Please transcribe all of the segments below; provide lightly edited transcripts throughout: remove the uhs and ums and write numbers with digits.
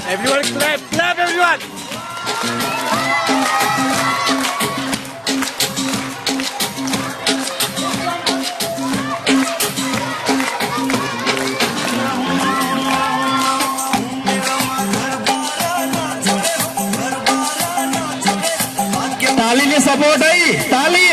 Everyone clap, clap everyone! तालीले support है ताली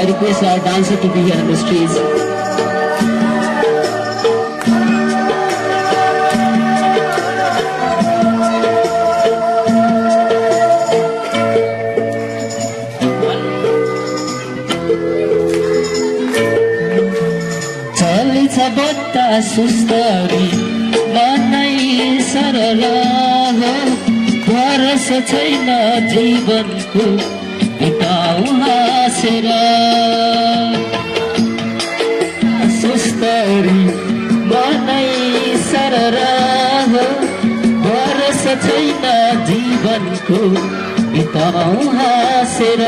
request our dancer to be here on the stage. चल्छ बत्ता सुस्तरी मनै सरल हो भरोसा छैन जीवनको बिताउ हाँसेर सुस्तरी मनै सरल हो भरोसा छैन जीवनको बिताउ हाँसेर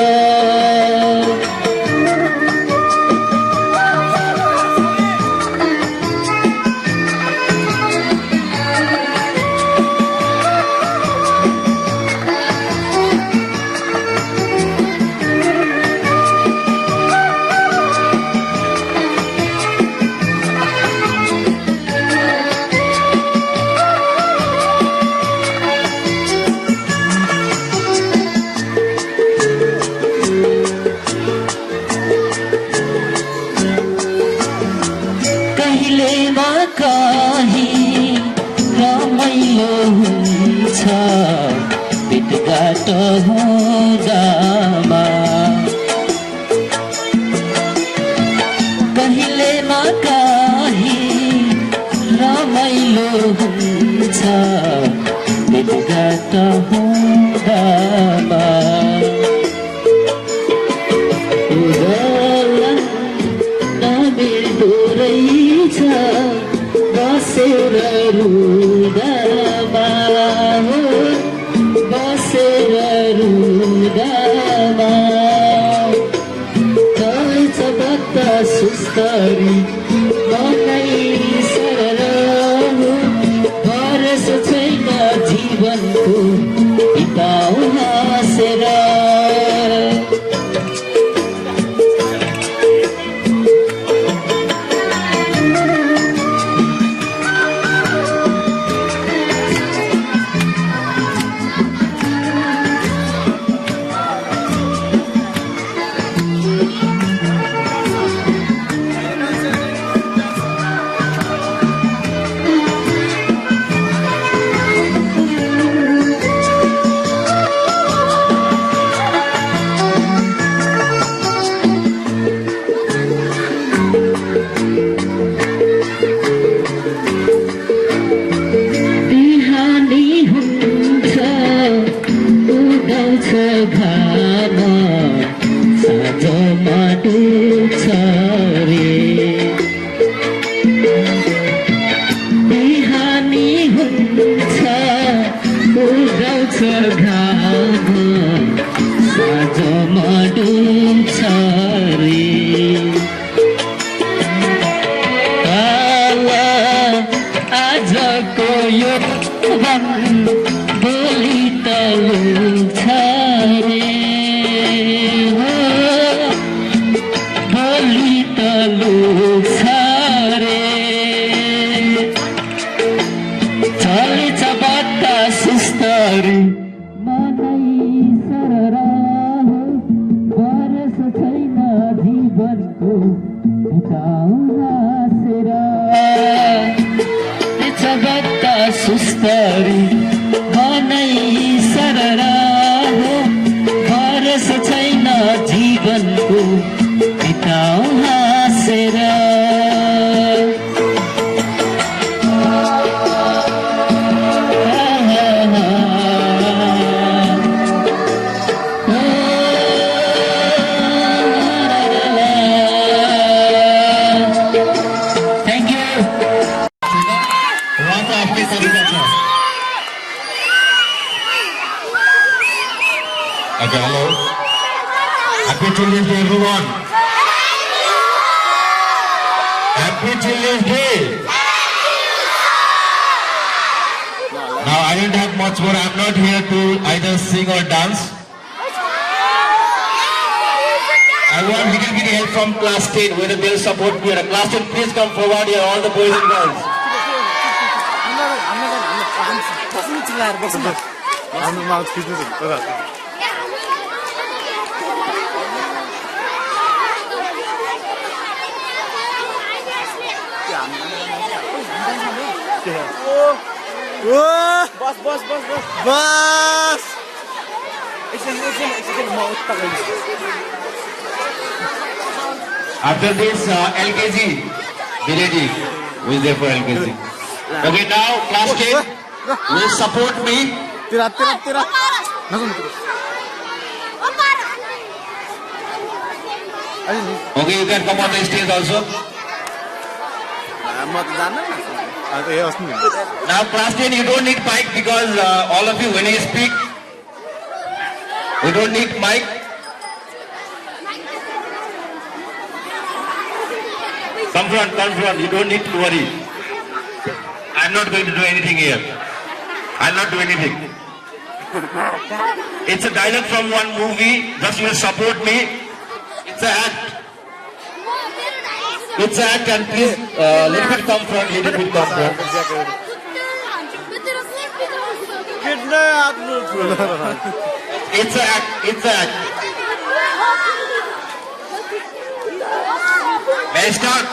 बाट हुँदामा कहिले न कहीँ रमाइलो हुन्छ भेटघाट हुँदामा नबिर्दो रहेछ बसेर रुँदामा बसेर रुँदामा चल्छ बत्ता सुस्तरी मनै सरल भरोसा छैन जीवनको बिताउ हाँसेर घाम साँझमा डुब्छ रे बिहानी हुन्छ उदाउँछ घाम साँझमा डुब्छ रे आजको यो भोलि त लुक्छ रे भोलि त लुक्छ रे चल्छ बत्ता सुस्तरी मनै सरर भरोसा छैन जीवनको बिताउ हाँसेर बत्ता सुस्तरी मनै सरर भरोसा छैन जीवनको बिताउ हाँसेर Okay, hello. Happy Children's Day, everyone. Happy Children's Day. Now, I don't have much more. I'm not here to either sing or dance. I want little bit help from class 10, whether they'll support me. Class 10, please come forward here, all the boys and girls. बस After this, LKG, Vileji, who is there for LKG? Okay, now class 10 will support me. तेरा Okay, you can come on the stage also. Now class 10, you don't need mic because all of you, when you speak, you don't need mic. Come front, you don't need to worry. I'm not going to do anything here. I'll not do anything. It's a dialogue from one movie, just you will support me. It's an act. It's an act and please, little bit come front, little bit come front. It's an act, it's an act. May I start?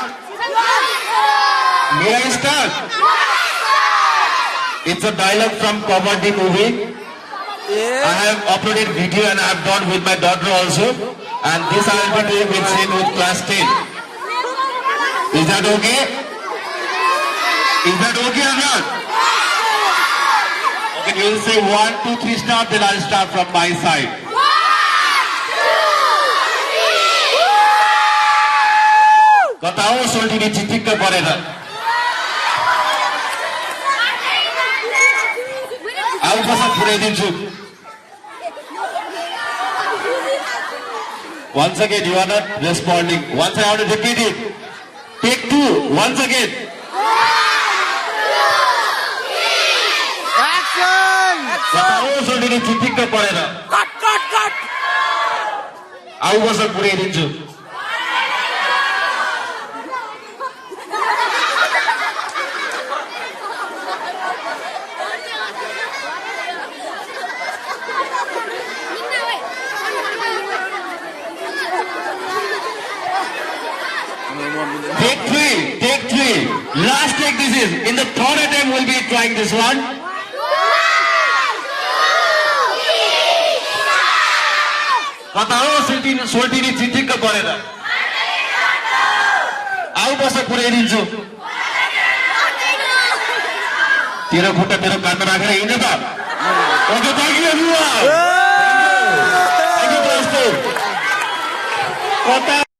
May I start? It's a dialogue from Comedy movie. I have uploaded video and I have done with my daughter also. And this I will be doing with same with class 10. Is that okay? Is that okay or not? Okay, you will say 1, 2, 3 start, then I'll start from my side. कता हो सोल्टिनी चिटिक्क परेर आउ बस पुऱ्याइदिन्छु Once again, you are not responding. Once I want to repeat it. Take 2. Once again. Action! बताओ सोल्टिनी चिटिक्क परेर Cut! आउ बस पुऱ्याइदिन्छु Take 3. Last take this is. In the third attempt we'll be trying this one. बताओ सोल्टिनी चिटिक्क परेर आउ बस पुऱ्याइदिन्छु तेरो खुट्टा मेरो कानमा राखेर हिँड्नु त okay thank you everyone thank you कता